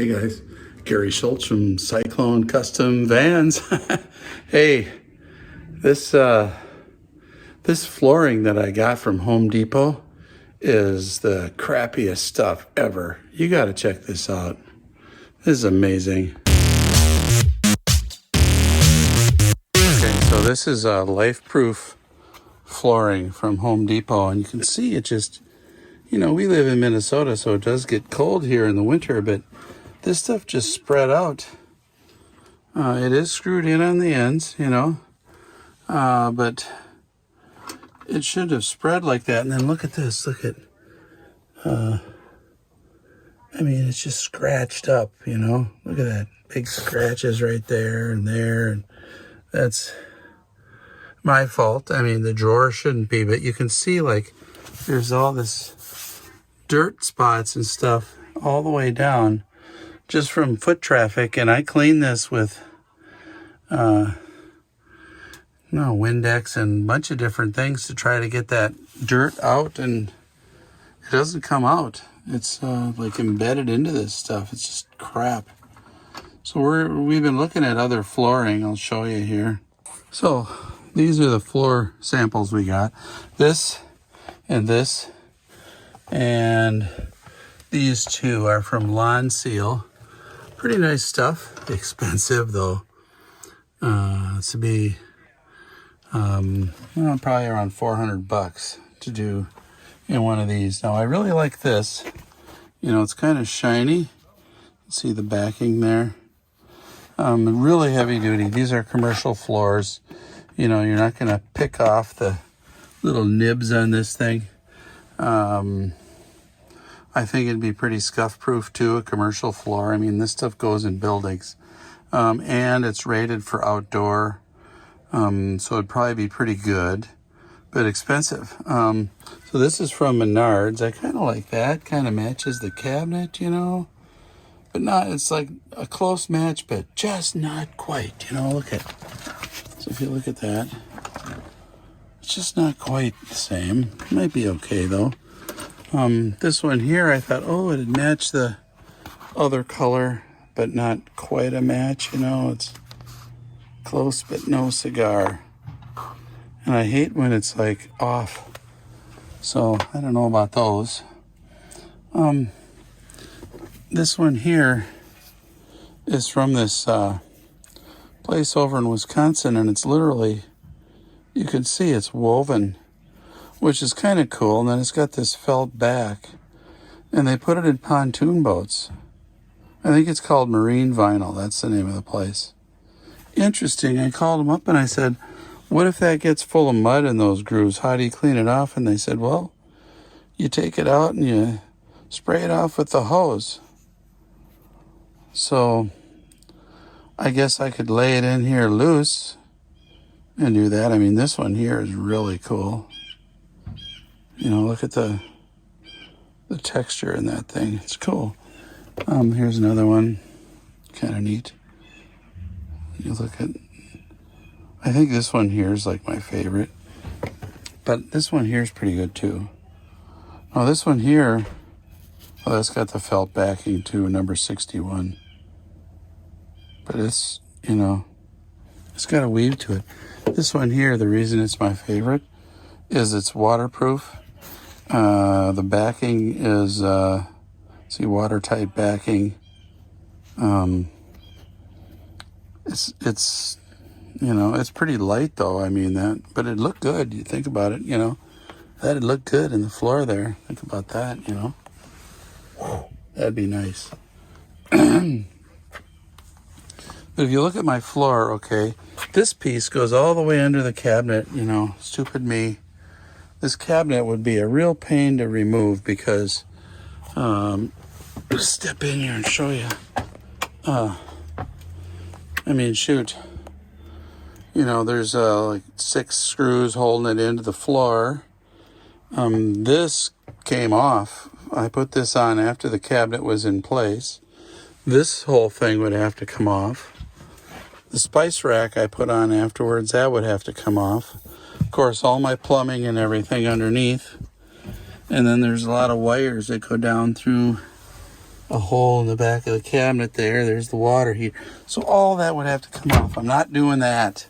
Hey guys, Gary Schultz from Cyclone Custom Vans. Hey, this this flooring that I got from Home Depot is the crappiest stuff ever. You got to check this out. This is amazing. Okay, so this is a life-proof flooring from Home Depot, and you can see it just, we live in Minnesota, so it does get cold here in the winter, but this stuff just spread out. It is screwed in on the ends, but it should have spread like that. And then look at this. Look at, it's just scratched up, Look at that. Big scratches right there. And that's my fault. The drawer shouldn't be, but you can see, like, there's all this dirt spots and stuff all the way down just from foot traffic. And I cleaned this with Windex and a bunch of different things to try to get that dirt out, and it doesn't come out. It's like embedded into this stuff. It's just crap. So we've been looking at other flooring. I'll show you here. So these are the floor samples we got. This and this, and these two are from Lawn Seal. Pretty nice stuff. Expensive though. To be probably around $400 to do in one of these. Now I really like this. It's kind of shiny. See the backing there. Really heavy duty. These are commercial floors. You're not going to pick off the little nibs on this thing. I think it'd be pretty scuff-proof too, a commercial floor. This stuff goes in buildings. And it's rated for outdoor. So it'd probably be pretty good, but expensive. So this is from Menards. I kind of like that. Kind of matches the cabinet, but not, it's like a close match, but just not quite, look at, so if you look at that, it's just not quite the same. Might be okay though. This one here, I thought, it'd match the other color, but not quite a match, it's close but no cigar. And I hate when it's like off. So I don't know about those. This one here is from this place over in Wisconsin, and it's literally, you can see it's woven, which is kind of cool. And then it's got this felt back, and they put it in pontoon boats. I think it's called Marine Vinyl. That's the name of the place. Interesting. I called them up and I said, what if that gets full of mud in those grooves? How do you clean it off? And they said, well, you take it out and you spray it off with the hose. So I guess I could lay it in here loose and do that. This one here is really cool. Look at the texture in that thing. It's cool. Here's another one. Kind of neat. You look at, I think this one here is like my favorite, but this one here is pretty good too. Oh, this one here, that's got the felt backing too, number 61. But it's, it's got a weave to it. This one here, the reason it's my favorite is it's waterproof. The backing is, watertight backing. It's it's pretty light though. But it looked good. You think about it, that'd look good in the floor there. Think about that, That'd be nice. But if you look at my floor, okay, this piece goes all the way under the cabinet, stupid me. This cabinet would be a real pain to remove because, just step in here and show you. Shoot. There's like 6 screws holding it into the floor. This came off. I put this on after the cabinet was in place. This whole thing would have to come off. The spice rack I put on afterwards, that would have to come off. Of course, all my plumbing and everything underneath. And then there's a lot of wires that go down through a hole in the back of the cabinet there. There's the water heater. So all that would have to come off. I'm not doing that.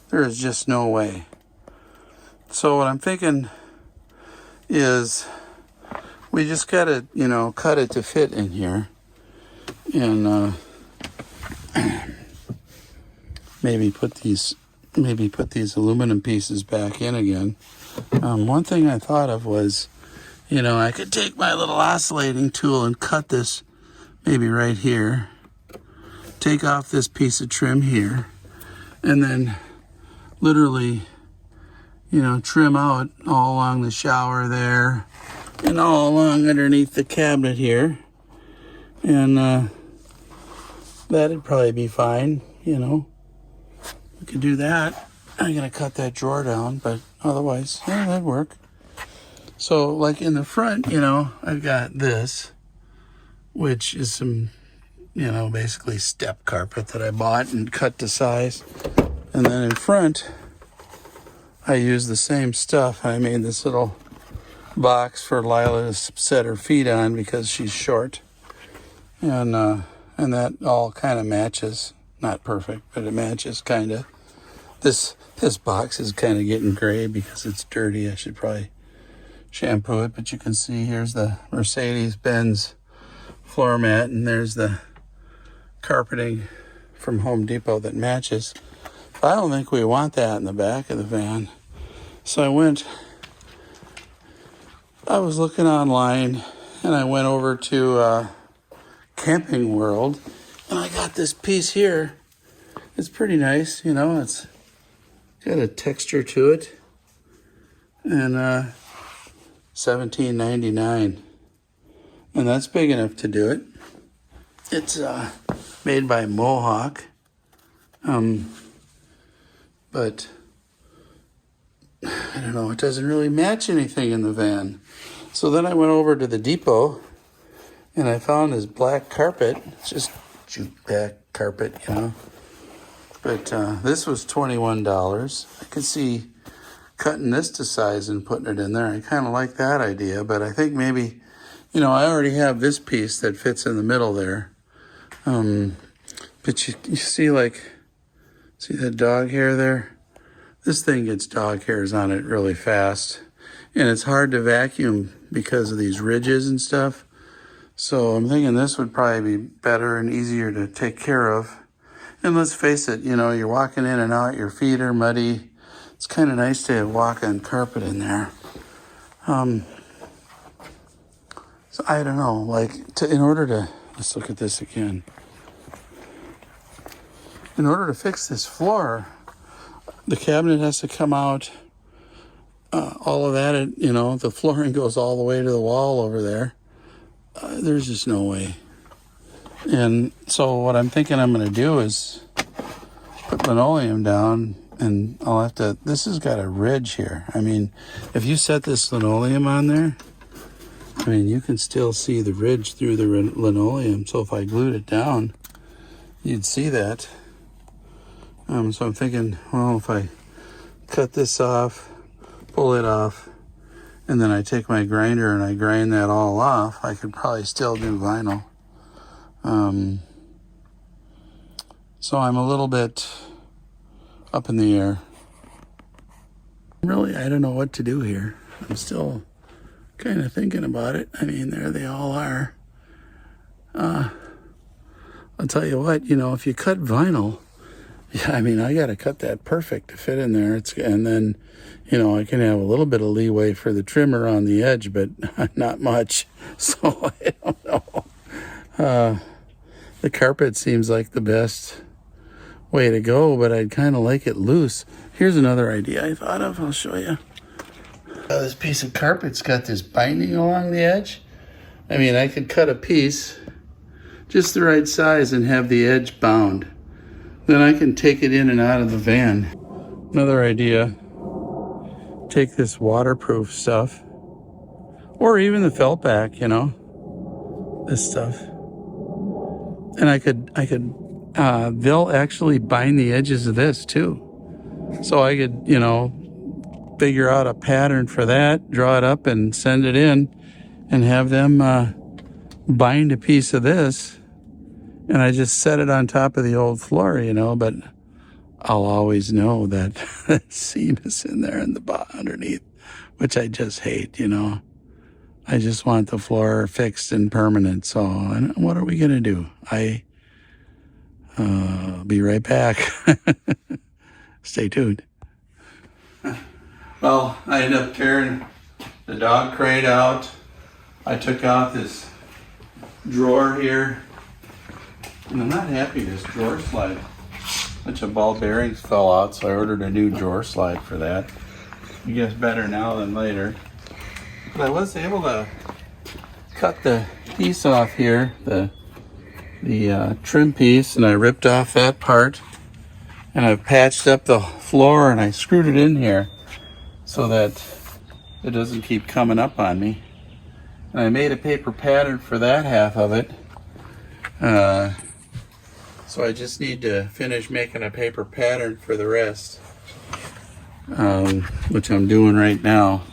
There is just no way. So what I'm thinking is we just gotta, cut it to fit in here. And maybe put these aluminum pieces back in again. One thing I thought of was, I could take my little oscillating tool and cut this maybe right here, take off this piece of trim here, and then literally, trim out all along the shower there and all along underneath the cabinet here. And that'd probably be fine, We could do that. I'm going to cut that drawer down, but otherwise, yeah, that'd work. So, like in the front, I've got this, which is some, basically step carpet that I bought and cut to size. And then in front, I use the same stuff. I made this little box for Lila to set her feet on because she's short. And that all kind of matches. Not perfect, but it matches kind of. This box is kind of getting gray because it's dirty. I should probably shampoo it, but you can see here's the Mercedes-Benz floor mat, and there's the carpeting from Home Depot that matches. But I don't think we want that in the back of the van. So I was looking online, and I went over to Camping World, and I got this piece here. It's pretty nice, it's got a texture to it. And $17.99. And that's big enough to do it. It's made by Mohawk. But I don't know, it doesn't really match anything in the van. So then I went over to the depot and I found this black carpet. It's just jute back carpet, But this was $21. I could see cutting this to size and putting it in there. I kind of like that idea, but I think maybe, I already have this piece that fits in the middle there. But you see see that dog hair there? This thing gets dog hairs on it really fast. And it's hard to vacuum because of these ridges and stuff. So I'm thinking this would probably be better and easier to take care of. And let's face it, you're walking in and out, your feet are muddy. It's kind of nice to walk on carpet in there. So I don't know, let's look at this again. In order to fix this floor, the cabinet has to come out, all of that, the flooring goes all the way to the wall over there. There's just no way. And so what I'm thinking I'm going to do is put linoleum down, and this has got a ridge here. If you set this linoleum on there, you can still see the ridge through the linoleum. So if I glued it down, you'd see that. So I'm thinking, well, if I cut this off, pull it off, and then I take my grinder and I grind that all off, I could probably still do vinyl. So I'm a little bit up in the air. Really, I don't know what to do here. I'm still kind of thinking about it. There they all are. I'll tell you what, if you cut vinyl, I got to cut that perfect to fit in there. And then, I can have a little bit of leeway for the trimmer on the edge, but not much. So I don't know. The carpet seems like the best way to go, but I'd kind of like it loose. Here's another idea I thought of. I'll show you. This piece of carpet's got this binding along the edge. I could cut a piece just the right size and have the edge bound. Then I can take it in and out of the van. Another idea, take this waterproof stuff, or even the felt pack, this stuff. And I could they'll actually bind the edges of this too. So I could, figure out a pattern for that, draw it up and send it in and have them bind a piece of this and I just set it on top of the old floor, you know, but I'll always know that that seam is in there in the underneath, which I just hate, you know. I just want the floor fixed and permanent. So what are we going to do? I'll be right back. Stay tuned. Well, I ended up tearing the dog crate out. I took out this drawer here. And I'm not happy this drawer slide. A bunch of ball bearings fell out, so I ordered a new drawer slide for that. I guess better now than later. But I was able to cut the piece off here, the trim piece, and I ripped off that part. And I've patched up the floor and I screwed it in here so that it doesn't keep coming up on me. And I made a paper pattern for that half of it. So I just need to finish making a paper pattern for the rest, which I'm doing right now.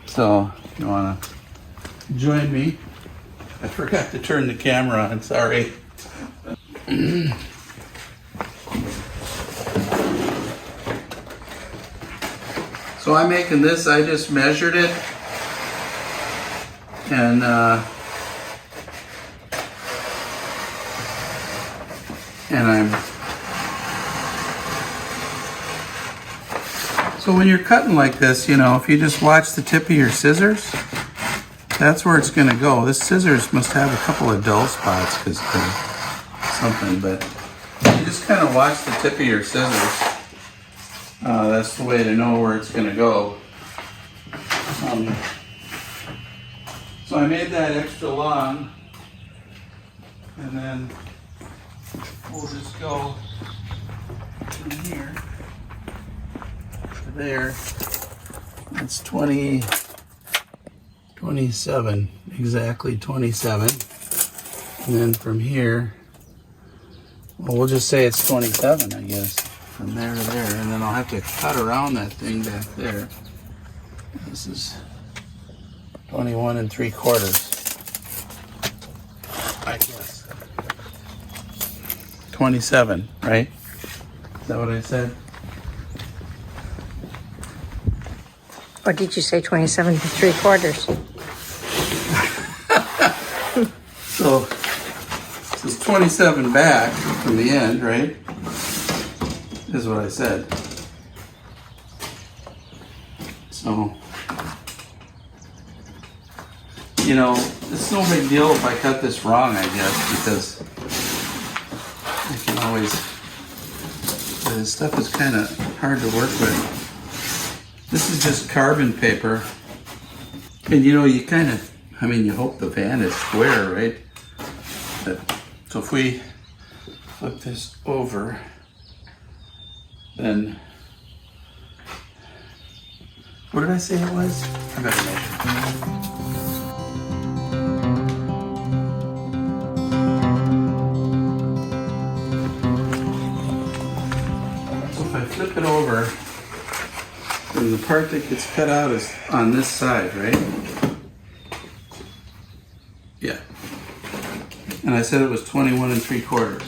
So if you want to join me, I forgot to turn the camera on, sorry. So I'm making this, I just measured it, and so when you're cutting like this, you know, if you just watch the tip of your scissors, that's where it's going to go. This scissors must have a couple of dull spots because something, but you just kind of watch the tip of your scissors. That's the way to know where it's going to go. So I made that extra long, and then we'll just go from here to there. That's 27, exactly 27. And then from here, well, we'll just say it's 27, I guess, from there to there. And then I'll have to cut around that thing back there. This is 21 3/4, I guess. 27, right? Is that what I said? Or did you say 27 3/4? So it's 27 back from the end, right? Is what I said. So, you know, it's no big deal if I cut this wrong, I guess, because I can always, this stuff is kind of hard to work with. This is just carbon paper. And you know, you kind of, I mean, you hope the van is square, right? But, so if we flip this over, then, what did I say it was? I better measure. So if I flip it over, then the part that gets cut out is on this side, right? Yeah. And I said it was 21 3/4.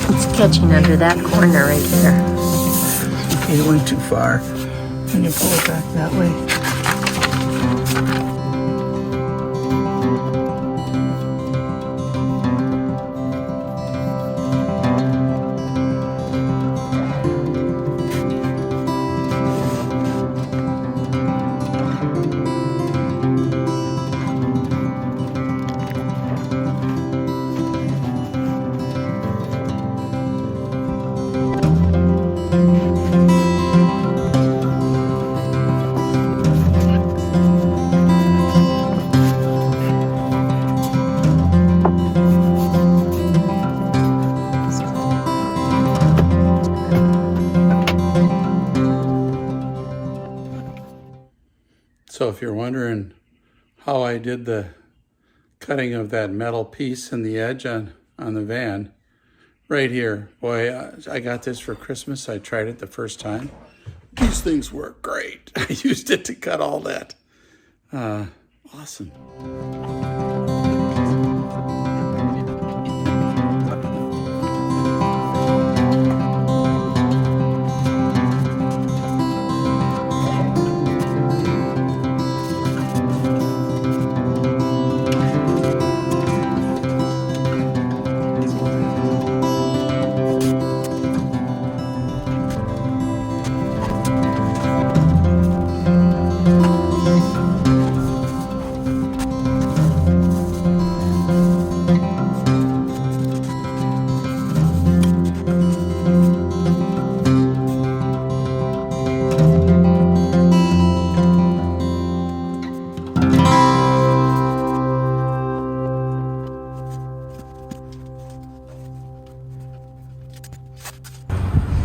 It's catching under that corner right there. Okay, it went too far. Can you pull it back that way? So if you're wondering how I did the cutting of that metal piece in the edge on the van, right here. Boy, I got this for Christmas. I tried it the first time. These things work great. I used it to cut all that. Awesome.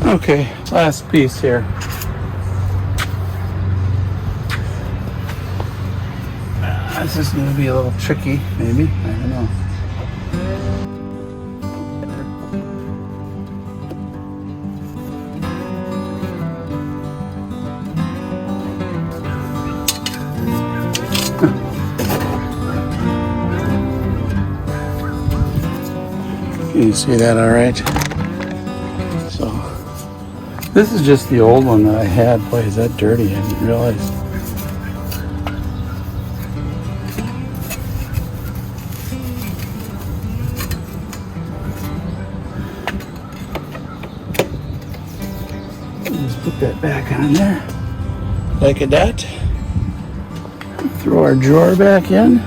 Okay, last piece here. This is going to be a little tricky, maybe. I don't know. Can you see that all right? So, this is just the old one that I had. Boy, is that dirty. I didn't realize. Just put that back on there. Like that. Throw our drawer back in.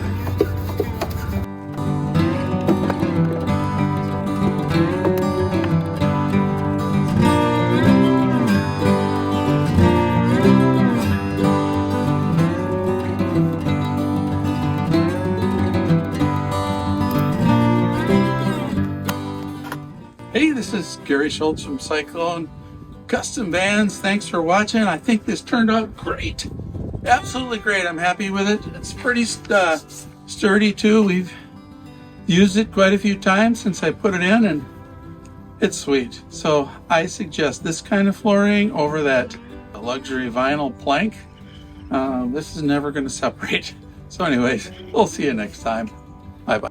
Hey, this is Gary Schultz from Cyclone Custom Vans. Thanks for watching. I think this turned out great. Absolutely great. I'm happy with it. It's pretty sturdy too. We've used it quite a few times since I put it in, and it's sweet. So I suggest this kind of flooring over that luxury vinyl plank. This is never going to separate. So anyways, we'll see you next time. Bye-bye.